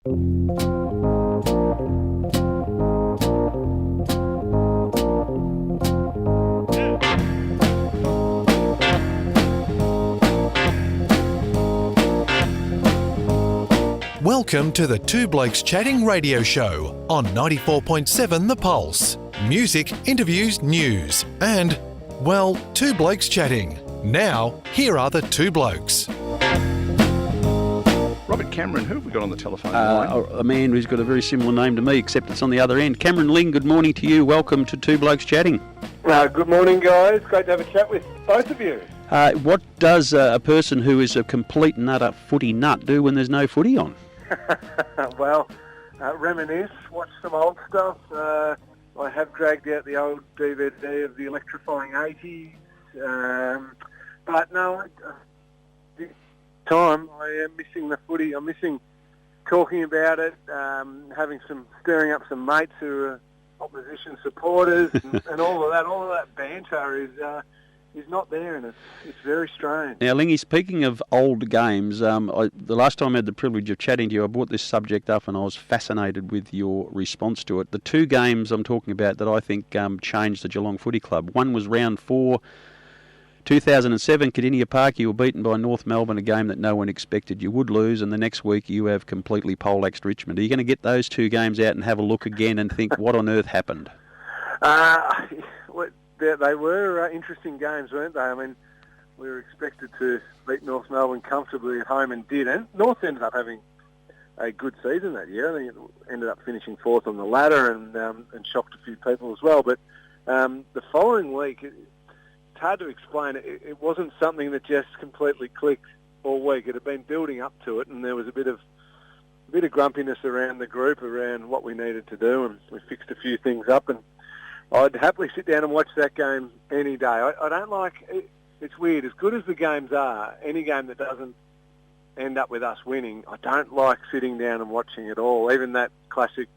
Welcome to the Two Blokes Chatting radio show on 94.7 The Pulse. Music, interviews, news and, well, Two Blokes Chatting. Now, here are the two blokes. Robert Cameron, who have we got on the telephone line? A man who's got a very similar name to me, except it's on the other end. Cameron Ling, good morning to you. Welcome to Two Blokes Chatting. Good morning, guys. Great to have a chat with both of you. What does a person who is a complete and utter footy nut do when there's no footy on? Well, reminisce, watch some old stuff. I have dragged out the old DVD of the electrifying 80s. But no, this time I am missing the footy. I'm missing talking about it, stirring up some mates who are opposition supporters and all of that. All of that banter is not there, and it's very strange. Now, Lingy, speaking of old games, the last time I had the privilege of chatting to you, I brought this subject up and I was fascinated with your response to it. The two games I'm talking about that I think changed the Geelong Footy Club. One was round 4, 2007, Cardinia Park. You were beaten by North Melbourne, a game that no one expected you would lose, and the next week you have completely poleaxed Richmond. Are you going to get those two games out and have a look again and think, what on earth happened? They were interesting games, weren't they? I mean, we were expected to beat North Melbourne comfortably at home and did. And North ended up having a good season that year. I think it ended up finishing fourth on the ladder and shocked a few people as well. But the following week, it's hard to explain. It wasn't something that just completely clicked all week. It had been building up to it, and there was a bit of grumpiness around the group around what we needed to do, and we fixed a few things up. And I'd happily sit down and watch that game any day. I don't like it. It's weird. As good as the games are, any game that doesn't end up with us winning, I don't like sitting down and watching it all. Even that classic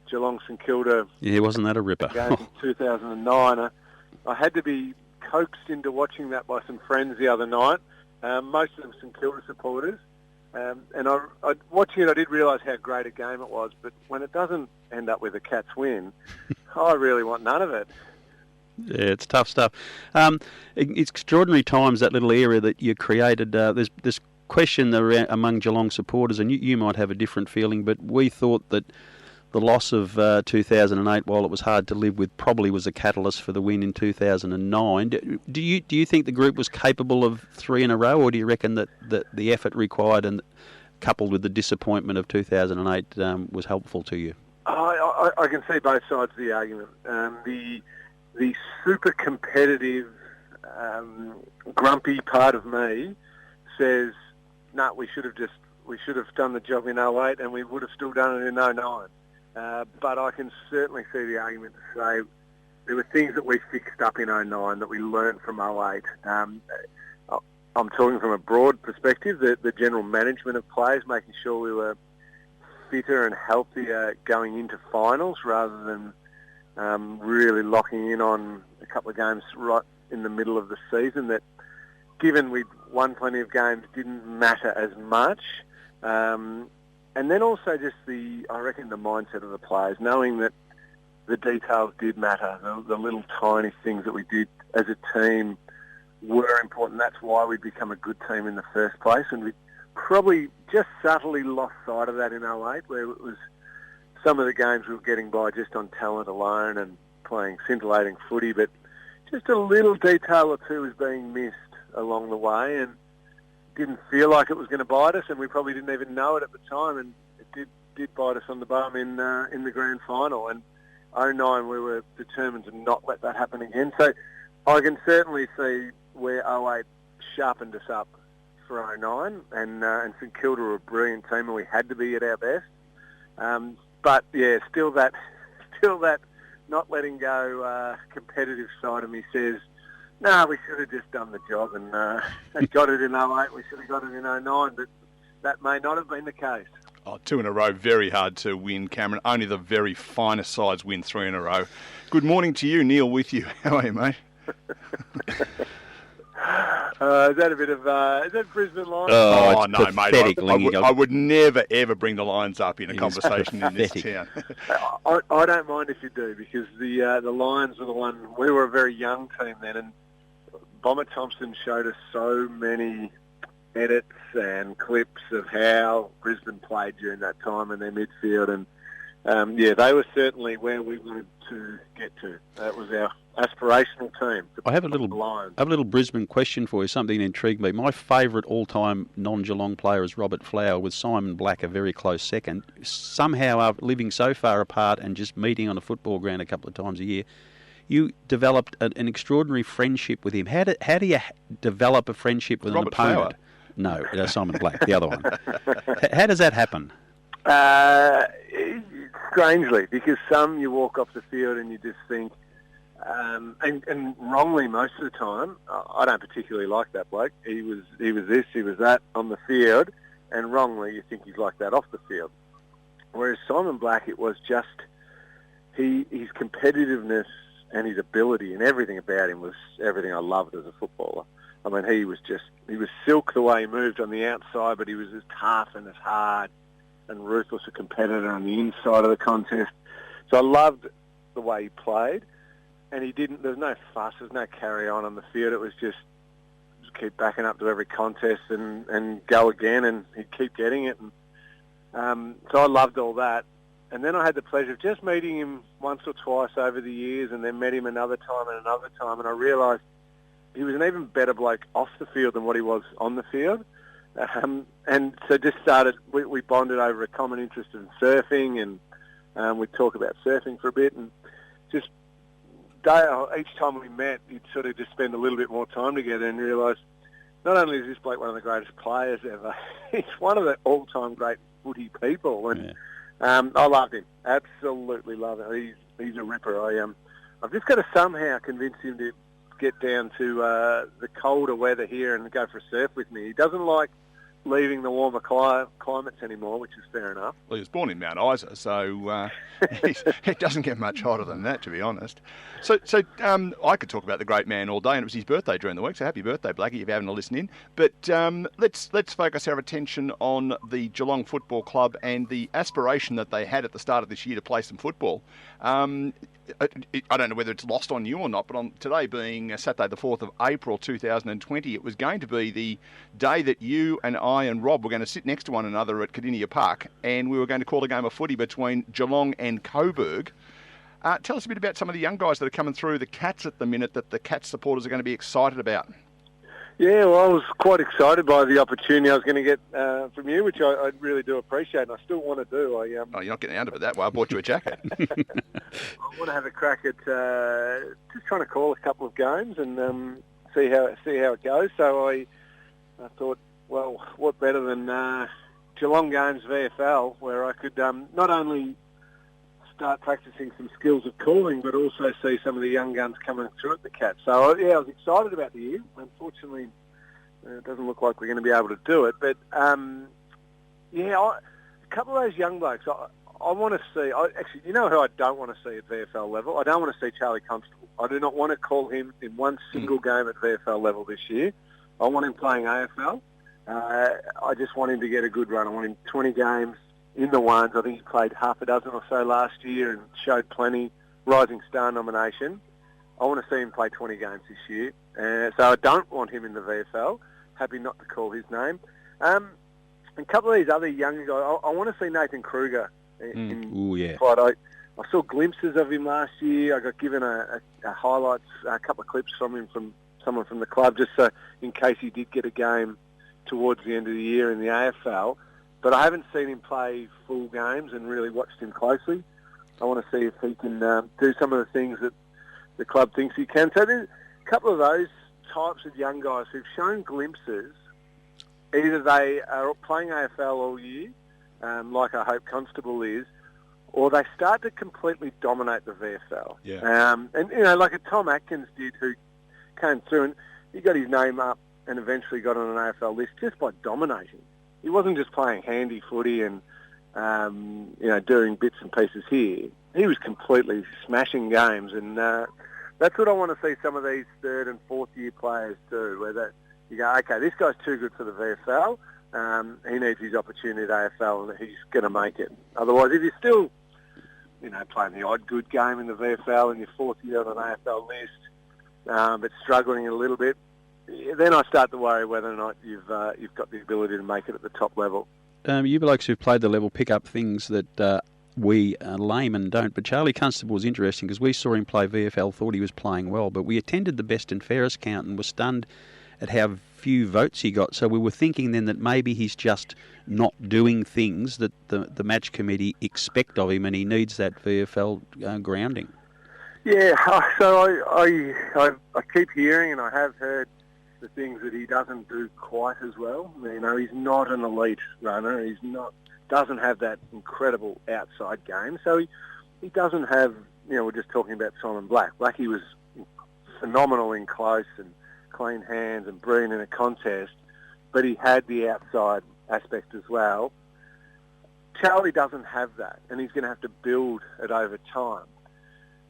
Geelong St Kilda. Yeah, wasn't that a ripper? Game in 2009. I had to be coaxed into watching that by some friends the other night. Most of them St Kilda supporters. And watching it, I did realise how great a game it was. But when it doesn't end up with a Cats win, I really want none of it. Yeah, it's tough stuff. It's extraordinary times, that little area that you created. There's this question around, among Geelong supporters, and you might have a different feeling, but we thought that the loss of 2008, while it was hard to live with, probably was a catalyst for the win in 2009. Do you think the group was capable of 3 in a row, or do you reckon that the effort required and coupled with the disappointment of 2008 was helpful to you? I can see both sides of the argument. The super competitive, grumpy part of me says, no, we should have done the job in 08 and we would have still done it in 09. But I can certainly see the argument to say there were things that we fixed up in 09 that we learnt from 08. I'm talking from a broad perspective, the general management of players, making sure we were fitter and healthier going into finals rather than really locking in on a couple of games right in the middle of the season that, given we'd won plenty of games, didn't matter as much. And then also just I reckon the mindset of the players, knowing that the details did matter, the little tiny things that we did as a team were important. That's why we'd become a good team in the first place, and we probably just subtly lost sight of that in 08, where it was some of the games we were getting by just on talent alone and playing scintillating footy, but just a little detail or two was being missed along the way, and didn't feel like it was going to bite us, and we probably didn't even know it at the time, and it did bite us on the bum in the grand final. And 09, we were determined to not let that happen again. So I can certainly see where 08 sharpened us up for 09, and St Kilda were a brilliant team, and we had to be at our best. But yeah, still that not letting go competitive side of me says, no, we should have just done the job and got it in 08. We should have got it in 09, but that may not have been the case. 2 in a row, very hard to win, Cameron. Only the very finest sides win 3 in a row. Good morning to you, Neil, with you. How are you, mate? Is that a bit of is that Brisbane Lions? Oh, no, it's mate. pathetic, I Lingy. would never, ever bring the Lions up in a It is conversation in this pathetic. town. I don't mind if you do, because the Lions were the one. We were a very young team then, and Bomber Thompson showed us so many edits and clips of how Brisbane played during that time in their midfield, and they were certainly where we wanted to get to. That was our aspirational team. I have a little Lions. Brisbane question for you, something that intrigued me. My favourite all-time non-Geelong player is Robert Flower, with Simon Black a very close second. Somehow, living so far apart and just meeting on a football ground a couple of times a year, you developed an extraordinary friendship with him. How do you develop a friendship with Robert an opponent? Flower? No, Simon Black, the other one. How does that happen? Strangely, because some you walk off the field and you just think, and wrongly most of the time, I don't particularly like that bloke. He was this, he was that on the field, and wrongly you think he's like that off the field. Whereas Simon Black, it was just his competitiveness and his ability, and everything about him was everything I loved as a footballer. I mean, he was silk the way he moved on the outside, but he was as tough and as hard and ruthless a competitor on the inside of the contest. So I loved the way he played, and there was no fuss, there was no carry on the field. It was just keep backing up to every contest and go again, and he'd keep getting it. And so I loved all that. And then I had the pleasure of just meeting him once or twice over the years, and then met him another time, and I realised he was an even better bloke off the field than what he was on the field. And so just started, we bonded over a common interest in surfing, and we'd talk about surfing for a bit, and just each time we met, you'd sort of just spend a little bit more time together and realise not only is this bloke one of the greatest players ever, he's one of the all-time great footy people, and I loved him, absolutely love him. He's a ripper. I've just got to somehow convince him to get down to the colder weather here and go for a surf with me. He doesn't like leaving the warmer climates anymore, which is fair enough. Well, he was born in Mount Isa, so it doesn't get much hotter than that, to be honest. So I could talk about the great man all day, and it was his birthday during the week, so happy birthday, Blackie, if you're having a listen in. But let's focus our attention on the Geelong Football Club and the aspiration that they had at the start of this year to play some football. I don't know whether it's lost on you or not, but on today being Saturday the 4th of April 2020, it was going to be the day that you and I and Rob were going to sit next to one another at Cardinia Park, and we were going to call a game of footy between Geelong and Coburg. Tell us a bit about some of the young guys that are coming through the Cats at the minute that the Cats supporters are going to be excited about. Yeah, well, I was quite excited by the opportunity I was going to get from you, which I really do appreciate, and I still want to do. Oh, you're not getting out of it that way. I bought you a jacket. I want to have a crack at just trying to call a couple of games and see how it goes. So I thought, well, what better than Geelong games VFL, where I could not only start practicing some skills of calling, but also see some of the young guns coming through at the Cats. So, I was excited about the year. Unfortunately, it doesn't look like we're going to be able to do it. But, a couple of those young blokes, I want to see... Actually, you know who I don't want to see at VFL level? I don't want to see Charlie Constable. I do not want to call him in one single game at VFL level this year. I want him playing AFL. I just want him to get a good run. I want him 20 games in the ones. I think he played half a dozen or so last year and showed plenty. Rising Star nomination. I want to see him play 20 games this year. So I don't want him in the VFL. Happy not to call his name. And a couple of these other young guys, I want to see Nathan Kruger in fight. I saw glimpses of him last year. I got given a highlights, a couple of clips from him from someone from the club, just so in case he did get a game towards the end of the year in the AFL. But I haven't seen him play full games and really watched him closely. I want to see if he can do some of the things that the club thinks he can. So there's a couple of those types of young guys who've shown glimpses. Either they are playing AFL all year, like I hope Constable is, or they start to completely dominate the VFL. Yeah. And, like a Tom Atkins did, who came through and he got his name up and eventually got on an AFL list just by dominating. He wasn't just playing handy footy and, doing bits and pieces here. He was completely smashing games, and that's what I want to see some of these third and fourth year players do, where you go, okay, this guy's too good for the VFL. He needs his opportunity at AFL, and he's going to make it. Otherwise, if you're still, playing the odd good game in the VFL and you're fourth year on an AFL list, but struggling a little bit, then I start to worry whether or not you've got the ability to make it at the top level. You blokes who've played the level pick up things that we laymen don't. But Charlie Constable was interesting because we saw him play VFL, thought he was playing well, but we attended the best and fairest count and were stunned at how few votes he got. So we were thinking then that maybe he's just not doing things that the match committee expect of him, and he needs that VFL grounding. Yeah, so I keep hearing, and I have heard the things that he doesn't do quite as well. He's not an elite runner. Doesn't have that incredible outside game. So he doesn't have, we're just talking about Simon Black. Blackie was phenomenal in close and clean hands and brilliant in a contest, but he had the outside aspect as well. Charlie doesn't have that, and he's going to have to build it over time.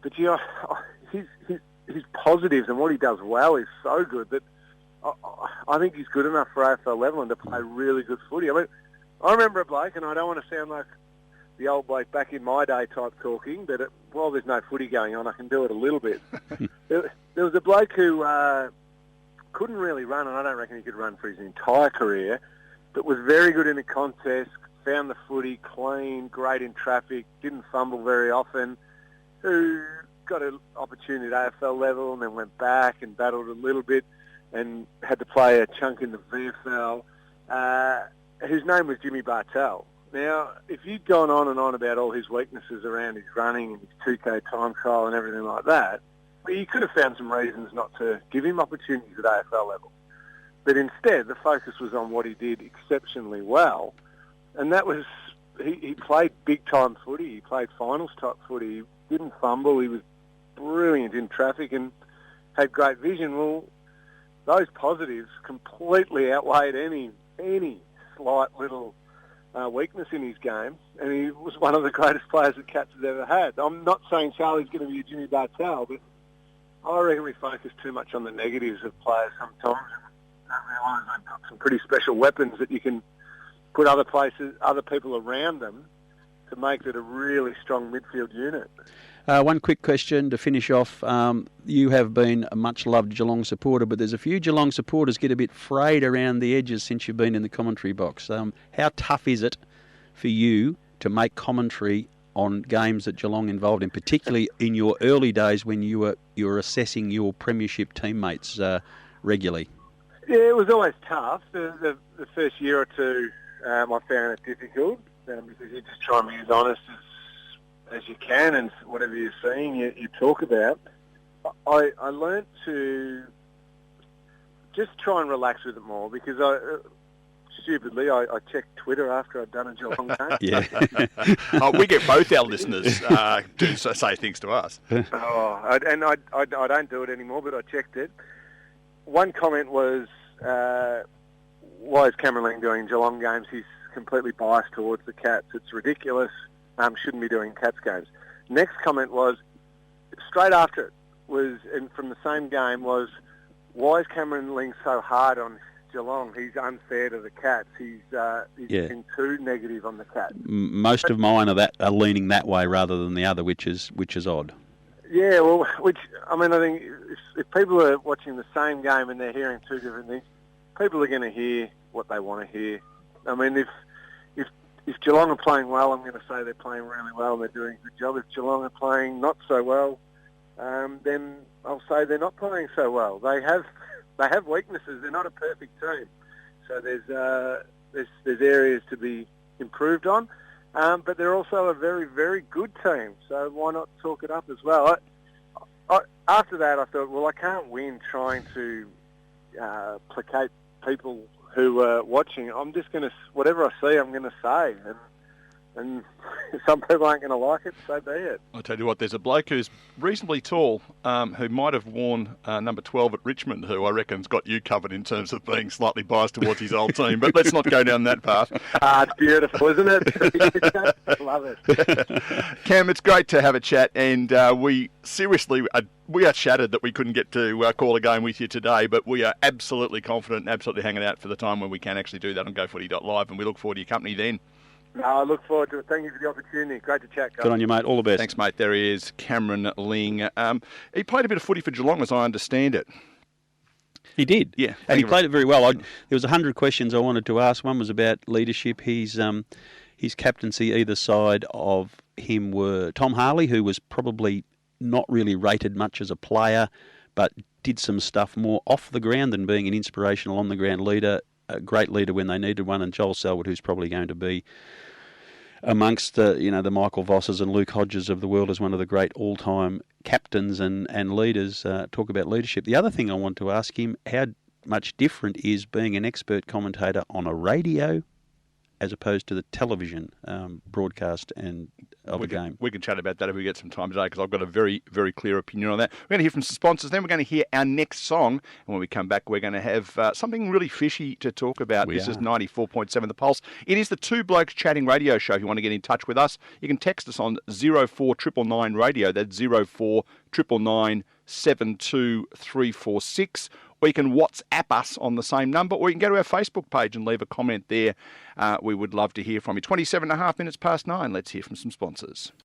But his positives and what he does well is so good that I think he's good enough for AFL level and to play really good footy. I mean, I remember a bloke, and I don't want to sound like the old bloke back in my day type talking, but while there's no footy going on, I can do it a little bit. There was a bloke who couldn't really run, and I don't reckon he could run for his entire career, but was very good in a contest, found the footy clean, great in traffic, didn't fumble very often, who got an opportunity at AFL level and then went back and battled a little bit and had to play a chunk in the VFL, whose name was Jimmy Bartell. Now, if you'd gone on and on about all his weaknesses around his running and his 2K time trial and everything like that, well, you could have found some reasons not to give him opportunities at AFL level. But instead, the focus was on what he did exceptionally well, and that was he played big-time footy, he played finals-type footy, he didn't fumble, he was brilliant in traffic and had great vision. Well, those positives completely outweighed any slight little weakness in his game, and he was one of the greatest players that Cats has ever had. I'm not saying Charlie's going to be a Jimmy Bartell, but I reckon we focus too much on the negatives of players sometimes and don't realise they've got some pretty special weapons that you can put other people around them to make it a really strong midfield unit. One quick question to finish off. You have been a much-loved Geelong supporter, but there's a few Geelong supporters get a bit frayed around the edges since you've been in the commentary box. How tough is it for you to make commentary on games that Geelong involved in, particularly in your early days when you were assessing your Premiership teammates regularly? Yeah, it was always tough. The first year or two, I found it difficult because you just try and be as honest as you can, and whatever you're seeing, you talk about. I learnt to just try and relax with it more because stupidly, I checked Twitter after I'd done a Geelong game. Yeah. We get both our listeners to say things to us. I don't do it anymore, but I checked it. One comment was, why is Cameron Ling doing Geelong games? He's completely biased towards the Cats. It's ridiculous. Shouldn't be doing Cats games. Next comment was, straight after it, and from the same game was, why is Cameron Ling so hard on Geelong? He's unfair to the Cats. He's being too negative on the Cats. Most of mine are leaning that way rather than the other, which is odd. Yeah, well, I think if people are watching the same game and they're hearing two different things, people are going to hear what they want to hear. I mean, if Geelong are playing well, I'm going to say they're playing really well and they're doing a good job. If Geelong are playing not so well, then I'll say they're not playing so well. They have weaknesses. They're not a perfect team, so there's areas to be improved on. But they're also a very, very good team. So why not talk it up as well? After that, I thought, well, I can't win trying to placate people who are watching. I'm just going to, whatever I see, I'm going to say. And And some people aren't going to like it, so be it. I'll tell you what, there's a bloke who's reasonably tall who might have worn number 12 at Richmond, who I reckon's got you covered in terms of being slightly biased towards his old team. But let's not go down that path. It's beautiful, isn't it? Love it. Cam, it's great to have a chat, and we seriously... we are shattered that we couldn't get to call a game with you today, but we are absolutely confident and absolutely hanging out for the time when we can actually do that on GoFooty.live, and we look forward to your company then. No, I look forward to it. Thank you for the opportunity. Great to chat, guys. Good on you, mate. All the best. Thanks, mate. There he is, Cameron Ling. He played a bit of footy for Geelong, as I understand it. He did. Yeah. And he played it very well. There was 100 questions I wanted to ask. One was about leadership. His captaincy either side of him were Tom Harley, who was probably not really rated much as a player, but did some stuff more off the ground than being an inspirational on-the-ground leader, a great leader when they needed one, and Joel Selwood, who's probably going to be amongst the Michael Vosses and Luke Hodges of the world as one of the great all-time captains and leaders. Talk about leadership. The other thing I want to ask him, how much different is being an expert commentator on a radio as opposed to the television broadcast of a game. We can chat about that if we get some time today, because I've got a very, very clear opinion on that. We're going to hear from some sponsors, then we're going to hear our next song, and when we come back, we're going to have something really fishy to talk about. This is 94.7 The Pulse. It is the Two Blokes Chatting radio show. If you want to get in touch with us, you can text us on 04999 radio. That's 04999 72346. Or you can WhatsApp us on the same number, or you can go to our Facebook page and leave a comment there. We would love to hear from you. 27 and a half minutes past 9. Let's hear from some sponsors.